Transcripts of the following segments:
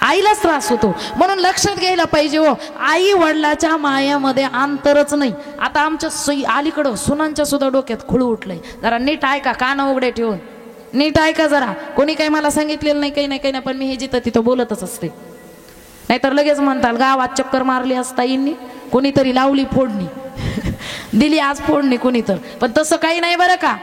आईलाच त्रास होतो. म्हणून लक्षात घ्यायला पाहिजे हो, आई वडिलाच्या मायामध्ये अंतरच नाही. आता आमच्या अलीकडं सुनांच्या सुद्धा डोक्यात खुळू उठलंय. जरा नीट ऐका, कान उघडे ठेवून नीट ऐका जरा. कोणी काही मला सांगितलेलं नाही, काही नाही, पण मी हे जिथं तिथं बोलतच असते. नाहीतर लगेच म्हणताल गावात चक्कर मारली असता येईनी, कोणीतरी लावली फोडणी दिली आज फोडणी कोणीतर. पण तसं काही नाही बरं का.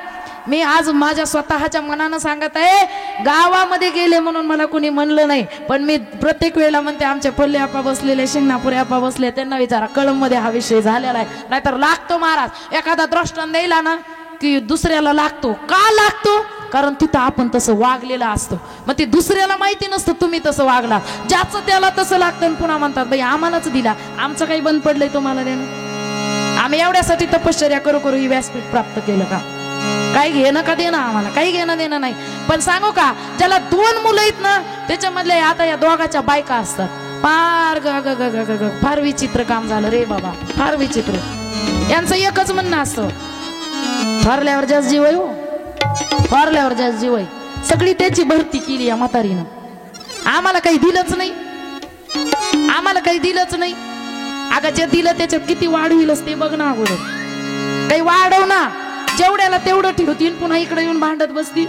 मी आज माझ्या स्वतःच्या मनानं सांगत आहे. गावामध्ये गेले म्हणून मला कोणी म्हणलं नाही, पण मी प्रत्येक वेळेला म्हणते आमचे पल्ले आपा बसलेले, शिंगणापुरे आपा बसले, त्यांना विचारा कळममध्ये हा विषय झालेला आहे. नाहीतर लागतो महाराज. एखादा दृष्टांत द्यायला ना की दुसऱ्याला लागतो. का लागतो? कारण तिथं आपण तसं वागलेलं असतं. मग ते दुसऱ्याला माहिती नसतं तुम्ही तसं वागला, ज्याचं त्याला तसं लागतं. पुन्हा म्हणतात बाई आम्हालाच दिला, आमचं काही बंद पडलंय तुम्हाला देणं? आम्ही एवढ्यासाठी तपश्चर्या करू करू ही व्यासपीठ प्राप्त केलं का? काही घेणं का देणं? आम्हाला काही घेणं देणं नाही. पण सांगू का, ज्याला 2 मुलं आहेत ना, त्याच्यामधले आता या दोघाच्या बायका असतात. फार फार विचित्र काम झालं रे बाबा, फार विचित्र. यांचं एकच म्हणणं असतं, थोरल्यावर जास्त जीव आहे हो, थोरल्यावर जास्त जीव आहे. सगळी त्याची भरती केली या म्हातारीनं. आम्हाला काही दिलंच नाही, आम्हाला काही दिलंच नाही. अगं जे दिलं त्याच्यात किती वाढविलच ते बघ ना अगोदर. काही वाढव ना, जेवढ्याला तेवढं ठेवतील, पुन्हा इकडे येऊन भांडत बसतील.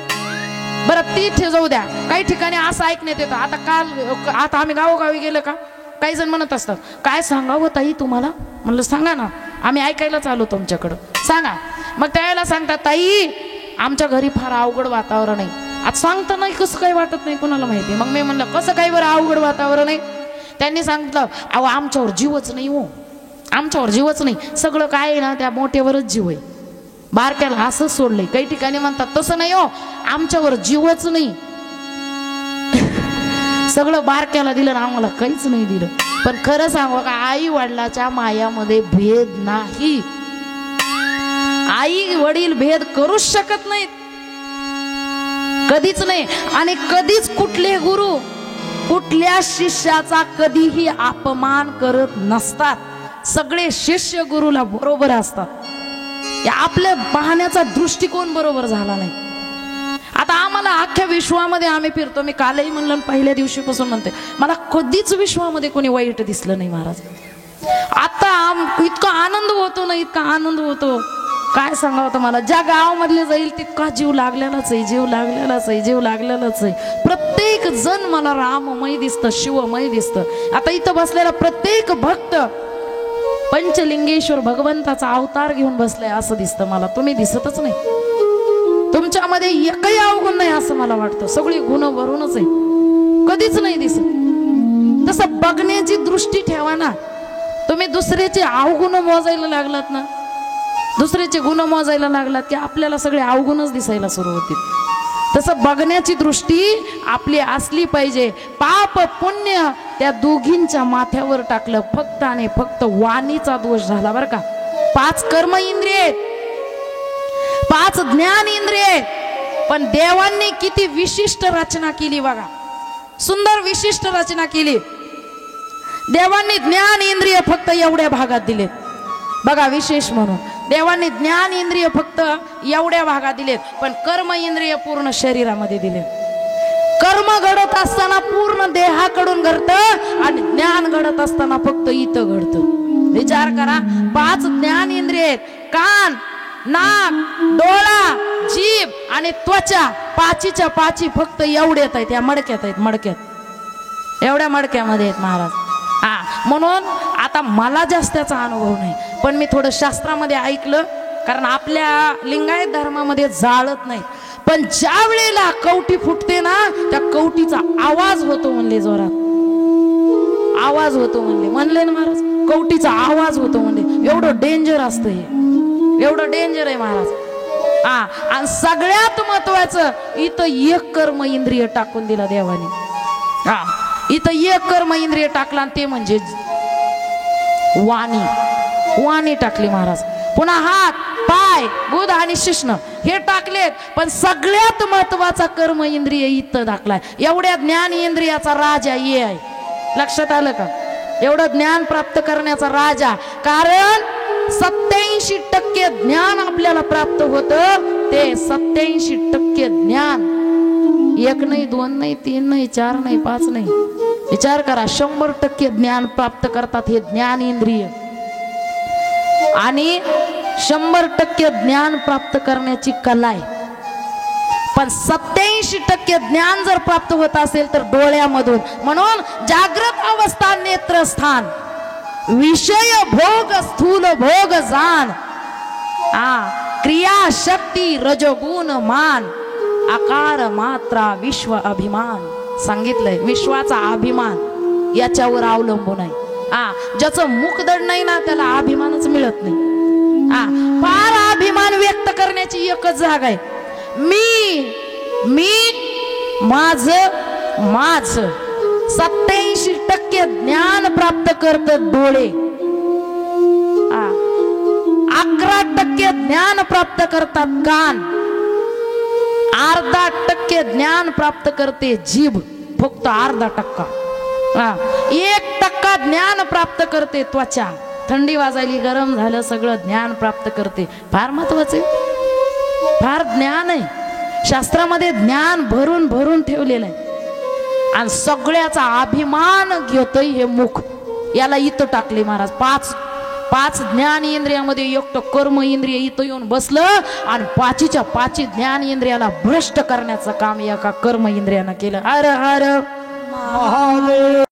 बरं ती जाऊ द्या. काही ठिकाणी असं ऐकण्यात येतं. आता आम्ही गावोगावी गेलं का, काही जण म्हणत असतात काय सांगावं ताई तुम्हाला. म्हणलं सांगा ना, आम्ही ऐकायलाच आलो तुमच्याकडं, सांगा. मग त्यावेळेला सांगतात ताई आमच्या घरी फार अवघड वातावरण आहे. आज सांगता नाही कसं काही वाटत नाही कोणाला माहिती. मग मी म्हणलं कसं काही बरं अवघड वातावरण आहे? त्यांनी सांगितलं अहो आमच्यावर जीवच नाही हो, आमच्यावर जीवच नाही. सगळं काय आहे ना त्या मोठ्यावरच जीव आहे, बारक्याला असं सोडलंय. काही ठिकाणी म्हणतात तसं नाही हो, आमच्यावर जीवच नाही, सगळं बारक्याला दिलं ना आम्हाला काहीच नाही दिलं. पण खरं सांगू का, आई वडिलाच्या मायामध्ये भेद नाही. आई वडील भेद करूच शकत नाहीत, कधीच नाही. आणि कधीच कुठले गुरु कुठल्या शिष्याचा कधीही अपमान करत नसतात. सगळे शिष्य गुरुला बरोबर असतात. आपल्या पाहण्याचा दृष्टिकोन बरोबर झाला नाही. आता आम्हाला अख्ख्या विश्वामध्ये आम्ही फिरतो. मी कालही म्हणलं, पहिल्या दिवशीपासून म्हणते, मला कधीच विश्वामध्ये कोणी वाईट दिसलं नाही महाराज. आता इतका आनंद होतो ना, इतका आनंद होतो काय सांगावं तुम्हाला. ज्या गावामधले जाईल तितका जीव लागलेलाच आहे, जीव लागलेलाच आहे, जीव लागलेलाच आहे. प्रत्येक जण मला राममय दिसतं, शिवमय दिसतं. आता इथं बसलेला प्रत्येक भक्त पंचलिंगेश्वर भगवंताचा अवतार घेऊन बसलाय असं दिसतं मला. तुम्ही दिसतच नाही, तुमच्यामध्ये एकही अवगुण नाही असं मला वाटतं. सगळी गुण भरूनच आहे, कधीच नाही दिसत. तसं बघण्याची दृष्टी ठेवा ना. तुम्ही दुसऱ्याचे अवगुण मोजायला लागलात ना, दुसऱ्याचे गुण मोजायला लागलात की आपल्याला सगळे अवगुणच दिसायला सुरू होतील. तसं बघण्याची दृष्टी आपली असली पाहिजे. पाप पुण्य त्या दोघींच्या माथ्यावर टाकलं. फक्त आणि फक्त वाणीचा दोष झाला बरं का. 5 कर्म इंद्रिय, 5 ज्ञान इंद्रिय, पण देवांनी किती विशिष्ट रचना केली बघा, सुंदर विशिष्ट रचना केली. देवांनी ज्ञान इंद्रिय फक्त एवढ्या भागात दिलेत बघा. विशेष म्हणून देवांनी ज्ञान इंद्रिय फक्त एवढ्या भागात दिलेत, पण कर्म इंद्रिय पूर्ण शरीरामध्ये दिले. कर्म घडत असताना पूर्ण देहाकडून घडतं आणि ज्ञान घडत असताना फक्त इथं घडतं. विचार करा, 5 ज्ञान इंद्रिय, कान, नाक, डोळा, जीभ आणि त्वचा, 5च्या 5 फक्त एवढ्यात आहेत, या मडक्यात आहेत, मडक्यात, एवढ्या मडक्यामध्ये आहेत महाराज. म्हणून आता मला जास्त त्याचा अनुभव नाही, पण मी थोडं शास्त्रामध्ये ऐकलं. कारण आपल्या लिंगायत धर्मामध्ये जाळत नाही, पण ज्या वेळेला कवटी फुटते ना, त्या कवटीचा आवाज होतो म्हणले, जोरात आवाज होतो म्हणले ना महाराज. कवटीचा आवाज होतो म्हणले. एवढं डेंजर असतं हे, एवढं डेंजर आहे महाराज. आणि सगळ्यात महत्वाचं इथं एक कर्म इंद्रिय टाकून दिला देवाने. इथं एक कर्म इंद्रिय टाकला, आणि ते म्हणजे वाणी. वाणी टाकली महाराज. पुन्हा हात, पाय, गुद आणि शिश्न हे टाकलेत, पण सगळ्यात महत्वाचा कर्म इंद्रिय इथं टाकलाय. एवढ्या ज्ञान इंद्रियाचा राजा ये आहे. लक्षात आलं का? एवढं ज्ञान प्राप्त करण्याचा राजा. कारण 87% ज्ञान आपल्याला प्राप्त होतं. ते 87% ज्ञान 1 नाही, 2 नाही, 3 नाही, 4 नाही, 5 नाही, विचार करा, 100% ज्ञान प्राप्त करतात हे ज्ञान इंद्रिय, आणि 100% ज्ञान प्राप्त करण्याची कला आहे. पण 87% ज्ञान जर प्राप्त होत असेल तर डोळ्यामधून. म्हणून जागृत अवस्था नेत्रस्थान, विषय भोग स्थूल भोग जाण, क्रिया शक्ती रजगुण मान, आकार मात्रा विश्व अभिमान. सांगितलंय विश्वाचा अभिमान याच्यावर अवलंबून आहे. ज्याचं मुखदड नाही ना त्याला अभिमानच मिळत नाही. फार अभिमान व्यक्त करण्याची एकच जागा आहे, मी माझ माझ. 87% ज्ञान प्राप्त करतात डोळे, 11% ज्ञान प्राप्त करतात कान, अर्धा% ज्ञान प्राप्त करते जीभ, फक्त 0.5%. 1% ज्ञान प्राप्त करते त्वचा, थंडी वाजायली गरम झालं सगळं ज्ञान प्राप्त करते. फार महत्वाचे, फार ज्ञान आहे शास्त्रामध्ये, ज्ञान भरून भरून ठेवलेलं आहे. आणि सगळ्याचा अभिमान घेतोय हे मुख. याला इथं टाकले महाराज. पाच ज्ञान इंद्रियामध्ये एकटं कर्म इंद्रिय इथं येऊन बसलं, आणि 5च्या 5 ज्ञान इंद्रियाला भ्रष्ट करण्याचं काम एका कर्म इंद्रियानं केलं. हर हर महादेव.